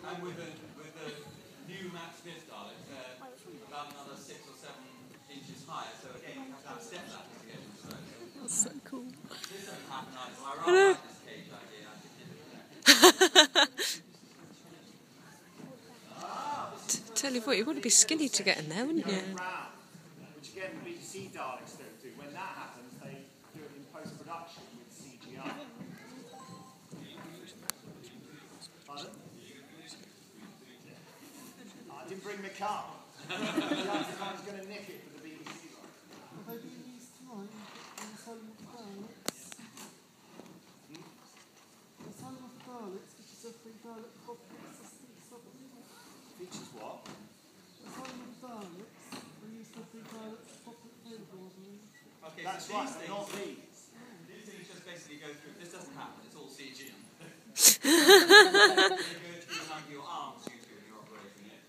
And with the new masterclass Dalek, about another 6 or 7 inches higher. So again, you have to have step ladders to get them slow. That's so cool. This doesn't happen either. I rather like this cage idea. Tell you what, you want to be skinny to get in there, wouldn't you? Which again, BBC Daleks don't do. When that happens, they do it in post-production with CGI. Pardon? I didn't bring my car. I was going to nick it for the BBC one. Are they being used tonight in the Asylum of Daleks? The Asylum of Daleks, which is a free Dalek assistant supplement. Features what? Asylum of Daleks, they used to free Dalek supplement available, I believe. Okay, that's so right, these not things, these. these things just basically go through. This doesn't happen. It's all CG. They go through under your arms, you two, when you're operating it.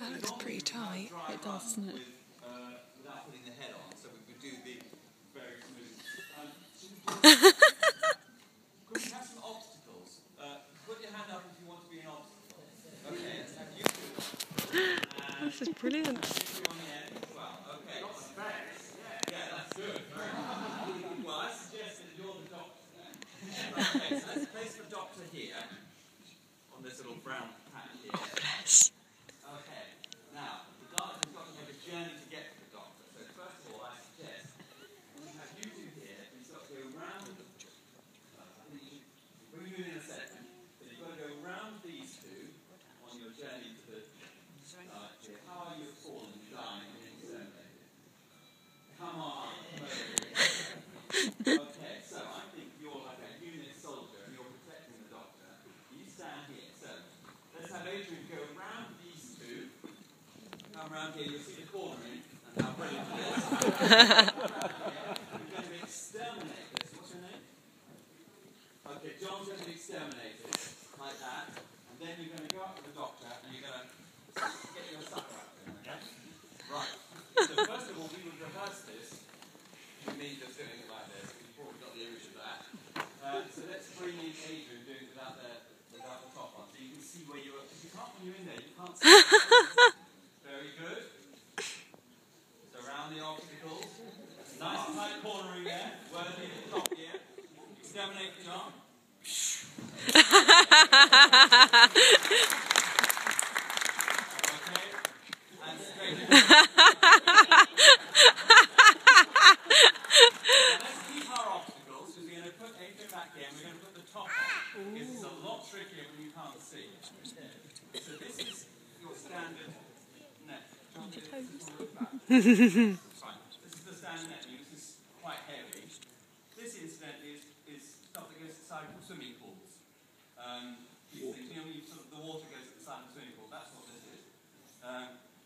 That looks pretty tight. It does, doesn't it? Without putting the head on, so we could do the very smooth. Could we have some obstacles? Put your hand up if you want to be an obstacle. Okay, let's have you two. This is brilliant. You on the end as well. Okay. Yeah, that's good. Very good. Well, I suggest that you're the doctor then. Okay, so let's place the doctor here on this little brown patch here. Oh, bless. Okay, now, the Dalek has got to make a journey to get to the doctor. So first of all, I suggest we have you two here, and you've got to go round the bring you in a second, but you've got to go round these two on your journey to the Dalek here. How are you falling, dying, and being exterminated? Come on, okay, so I think you're like a unit soldier, and you're protecting the doctor. You stand here, so let's have Adrian go round these two. Come round here, you'll see the cornering, and how brilliant it is. You're going to be exterminated. What's your name? Okay, John's going to be exterminated, like that. And then you're going to go up to the doctor, and you're going to get your sucker out there, okay? Right. So first of all, we would rehearse this. With me just doing it like this. You've probably got the image of that. So let's bring in Adrian doing it without the top on. So you can see where you are. Because you can't, when you're in there, you can't see. Very good. So around the obstacles. Nice tight cornering there. Worthy at the top here. Exterminate John. Okay. And straight in. Let's keep our obstacles, because we're going to put Adrian back here and we're going to put the top on. Because it's a lot trickier when you can't see. So this is your standard net. Fine. This is the standard net. This is quite heavy. This incidentally is stuff that goes inside swimming pools. These things, the water goes at the side of the swimming pool. That's what this is.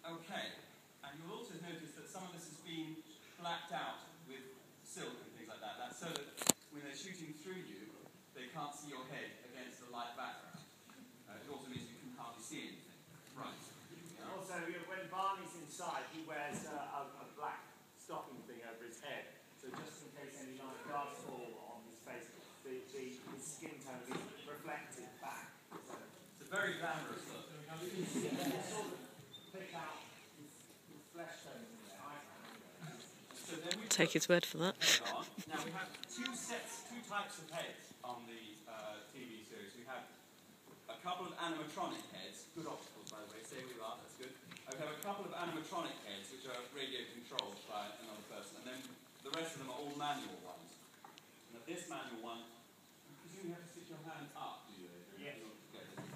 Okay. And you'll also notice that some of this has been blacked out with silk and things like that. That's so that when they're shooting through you, they can't see your head against the light background. It also means you can hardly see anything. Right. And also, when Barney's inside, he wears a black stocking thing over his head. So just in case any light does fall on his face, his skin tone is reflected back. So it's a very glamorous look. you can see it sort of pick out his flesh tones in there. So then we Take his word for that. Now we have two types of heads on the TV series. We have a couple of animatronic heads, good obstacles by the way, stay where you are, that's good. We have a couple of animatronic heads which are radio controlled by another person, and then the rest of them are all manual ones. Now this manual one, you have to stick your hand up, do you? Yes.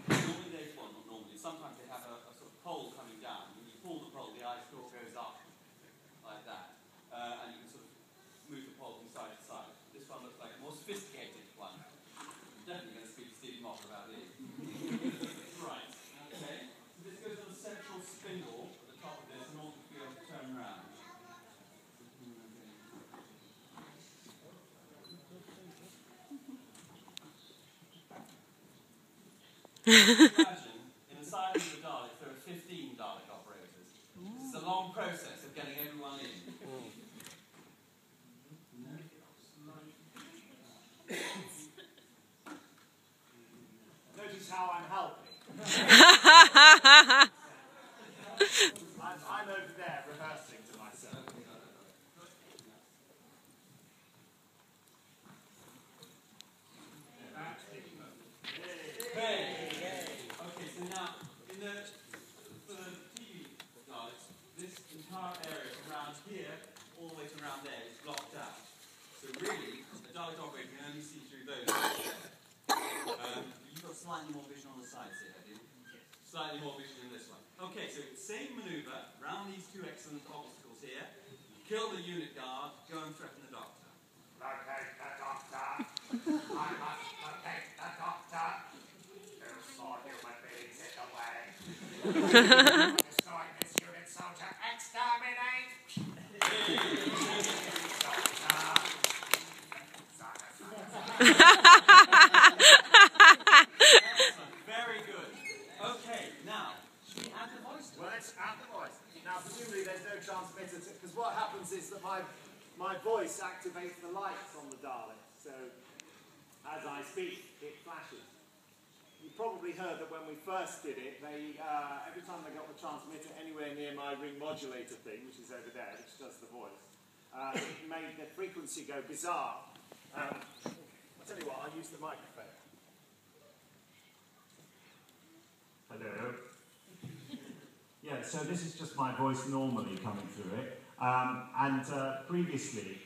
Normally they, well not normally, sometimes they have a sort of pole coming down. When you pull the pole, the eye stalk goes up like that. And you can sort of move the pole from side to side. This one looks like a more sophisticated one. I'm definitely going to speak to Stevie Mock about this. Right, okay. So this goes on a central spindle at the top of this in order to be able to turn around. Imagine, in the side of the Dalek, there are 15 Dalek operators. It's a long process of getting everyone in. notice how I'm helping. I'm over there rehearsing to myself. Okay, so now, for the TV Daleks, this entire area around here, all the way to around there, is blocked out. So really, the Dalek operator can only see through those. You've got slightly more vision on the sides here, have you? Slightly more vision in this one. Okay, so same manoeuvre, round these two excellent obstacles here, kill the unit guard, go and threaten the Doctor. Locate the Doctor. I must locate the Doctor. Those small human beings in the way. Destroy this unit, soldier. Exterminate! Very good. Okay, now, should we add the voice to it? Well, let's add the voice. Now, presumably there's no transmitter, because what happens is that my voice activates the lights on the Dalek. So, as I speak, it flashes. You probably heard that when we first did it, they every time they got the transmitter anywhere near my ring modulator thing, which is over there, which does the voice, it made the frequency go bizarre. I'll tell you what, I'll use the microphone. Hello. Yeah, so this is just my voice normally coming through it. And previously,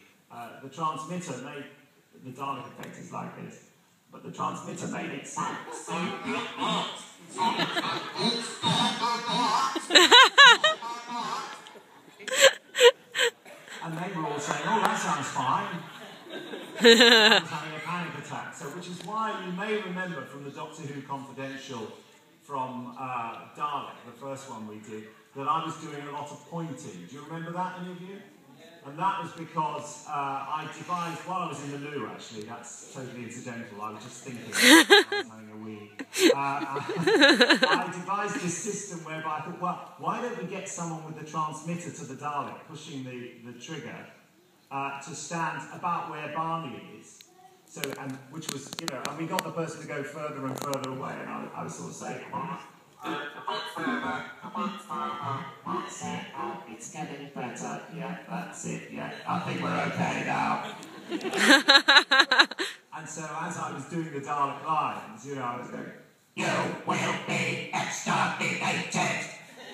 the transmitter made the Dalek effect is like this, but the transmitter made it sound so and they were all saying, "Oh, that sounds fine." I was having a panic attack. So, which is why you may remember from the Doctor Who Confidential from Dalek, the first one we did, that I was doing a lot of pointing. Do you remember that, any of you? And that was because I devised, while I was in the loo actually, that's totally incidental, I was just thinking, I was having a wee. I devised this system whereby I thought, well, why don't we get someone with the transmitter to the Dalek, pushing the trigger, to stand about where Barney is. So, and which was, you know, and we got the person to go further and further away, and I was sort of saying, a bit further, that's it, it's getting better, yeah, that's it, yeah, I think we're okay now. And so as I was doing the Dalek lines, you know, I was going, you will be exterminated.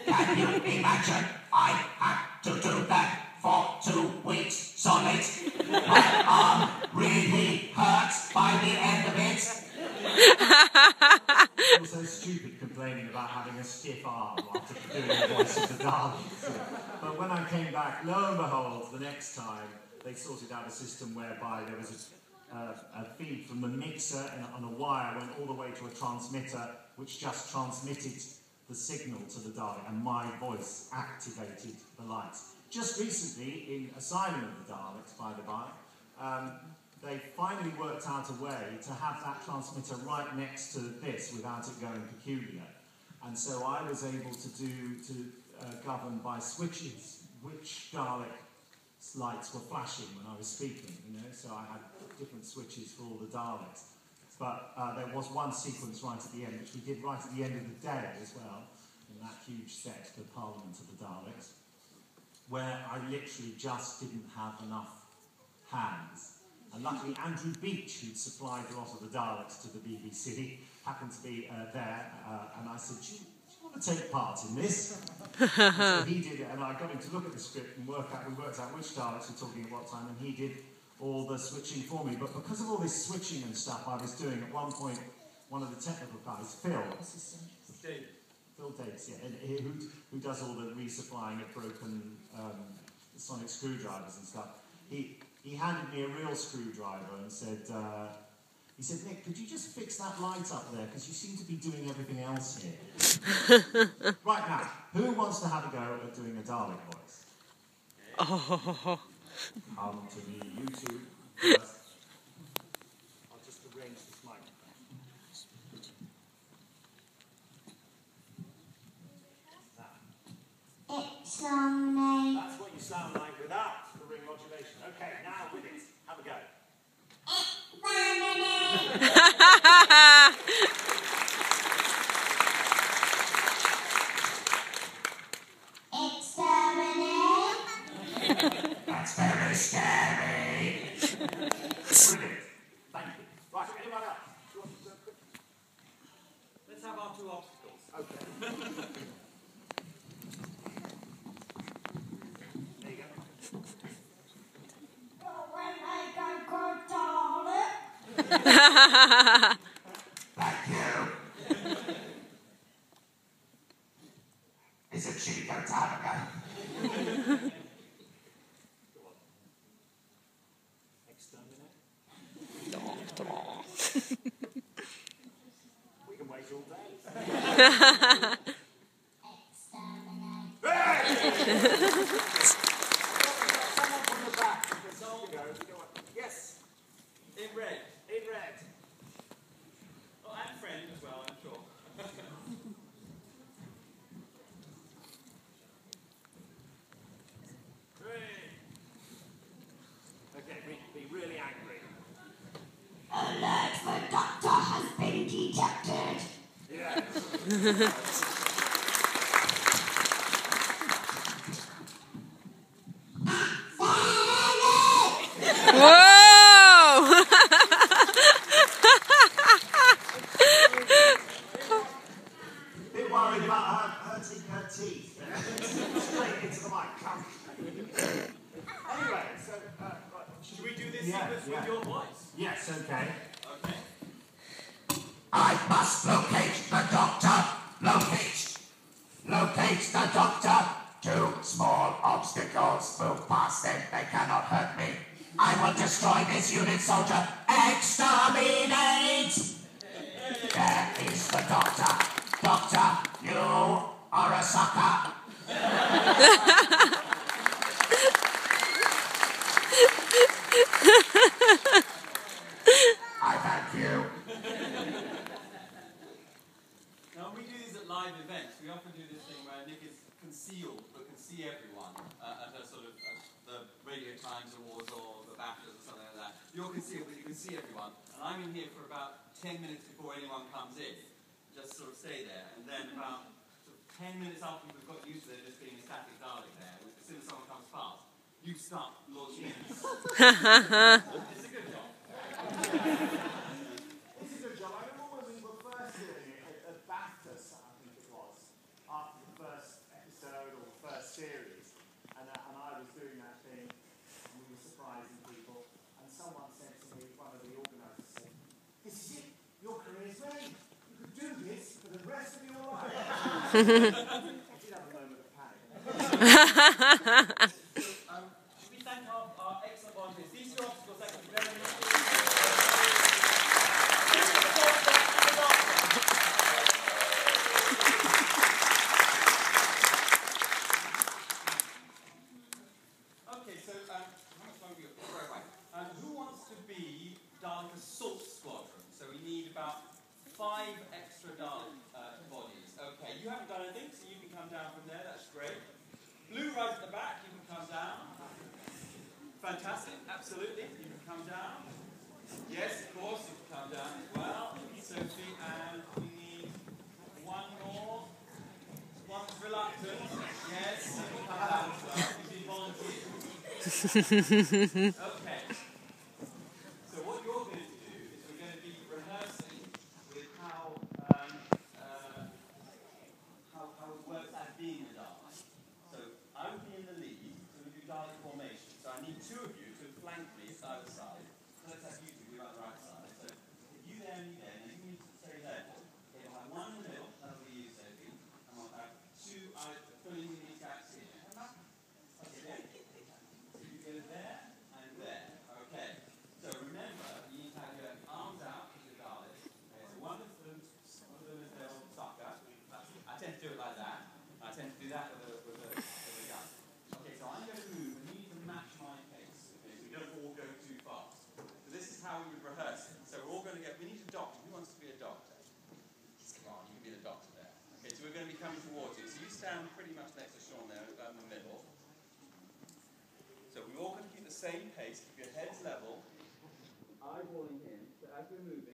Can you imagine? I had to do that for 2 weeks solid. My arm really hurts by the end of it. I was so stupid complaining about having a stiff arm after doing the voice of the Daleks. But when I came back, lo and behold, the next time they sorted out a system whereby there was a feed from the mixer and on a wire went all the way to a transmitter which just transmitted the signal to the Dalek, and my voice activated the lights. Just recently, in Asylum of the Daleks, by the by, they finally worked out a way to have that transmitter right next to this without it going peculiar. And so I was able to govern by switches which Dalek lights were flashing when I was speaking, you know, so I had different switches for all the Daleks. But there was one sequence right at the end, which we did right at the end of the day as well, in that huge set, the Parliament of the Daleks, where I literally just didn't have enough hands. And luckily Andrew Beach, who'd supplied a lot of the Daleks to the BBC, happened to be there, and I said, do you want to take part in this? So he did it, and I got him to look at the script and we worked out which Daleks were talking at what time, and he did all the switching for me. But because of all this switching and stuff I was doing, at one point, one of the technical guys, Phil, what's his name? Phil Dates, yeah, who does all the resupplying of broken sonic screwdrivers and stuff, he handed me a real screwdriver and said, he said, Nick, could you just fix that light up there, because you seem to be doing everything else here. Right now, who wants to have a go at doing a Dalek voice? Oh. Come to me, you two. First. I'll just arrange this microphone. It's on me. That's what you sound like without the ring modulation. Okay, now with it. Have a go. It's on me. Thank you. Is it cheap or time again? Exterminate. We can wait all day. Someone from the back. Yes. In red. In red. Oh, and friend as well, I'm sure. Okay, be really angry. Alert, the doctor has been detected. Yes. Whoa! Bit worried about her hurting her teeth. Straight into the mic. Anyway, so Should we do this sequence with your voice? yes, okay. Okay. I must locate the doctor. Locate the doctor. 2 small obstacles. Move past them. They cannot hurt me. I will destroy this unit, soldier. Exterminate! There is the doctor. Doctor, you are a sucker. I thank you. Now, when we do these at live events, we often do this thing where Nick is concealed but can see everyone at a sort of the Radio Times Awards or the BAFTAs or something like that. You're concealed, but you can see everyone. And I'm in here for about 10 minutes before anyone comes in. Just sort of stay there. And then about sort of 10 minutes after we've got used to there just being a static Dalek there, as soon as someone comes past, you start launching in. It's a good job. This is a job. I remember when we were first doing it at BAFTAs, I think it was, after the first episode or the first series, and I was doing that thing, and we were surprising people, and someone said to me, one of the organisers said, "This is it. Your career's made. You could do this for the rest of your life." I did have a moment of panic. Should we thank our excellent volunteers? These are obstacles. Thank you very much. Okay, so how much time have we got? Right away. Who wants to be Dalek Assault Squadron? So we need about 5 extra Dalek bodies. Okay, you haven't done anything, so you can come down from there. That's great. Blue right at the back, you can come down. Fantastic, absolutely. You can come down. Yes, of course, you can come down as well. Sophie, and we need one more. One's reluctant. Yes, you can come down as well. You've been volunteered. Okay. So what you're going to do is we're going to be rehearsing with how it works as being a Dalek. So I will be in the lead, so we do Dalek formation. So I need 2 of you to flank me side to side. So let's have you 2 be on the right side. So if you there and you there, and you need to stay there. Okay, we'll have 1 in the middle, that'll be you, Sophie. And we'll have 2 filling in these gaps here. Okay, then. So you go there and there. Okay. So remember, you need to have your arms out as your Dalek. Okay, so one of them is the old sucker. I tend to do it like that. I tend to do that with a gun. Okay, so I'm going to move, and you need to match my pace. Okay, so we don't all go too fast. So this is how we would rehearse it. So we're all going to we need a doctor. Who wants to be a doctor? Come on, you can be the doctor there. Okay, so we're going to be coming towards you. So you stand pretty much next to Sean there, about in the middle. So we're all going to keep the same pace, keep your heads level. Eyeballing him, so as we're moving.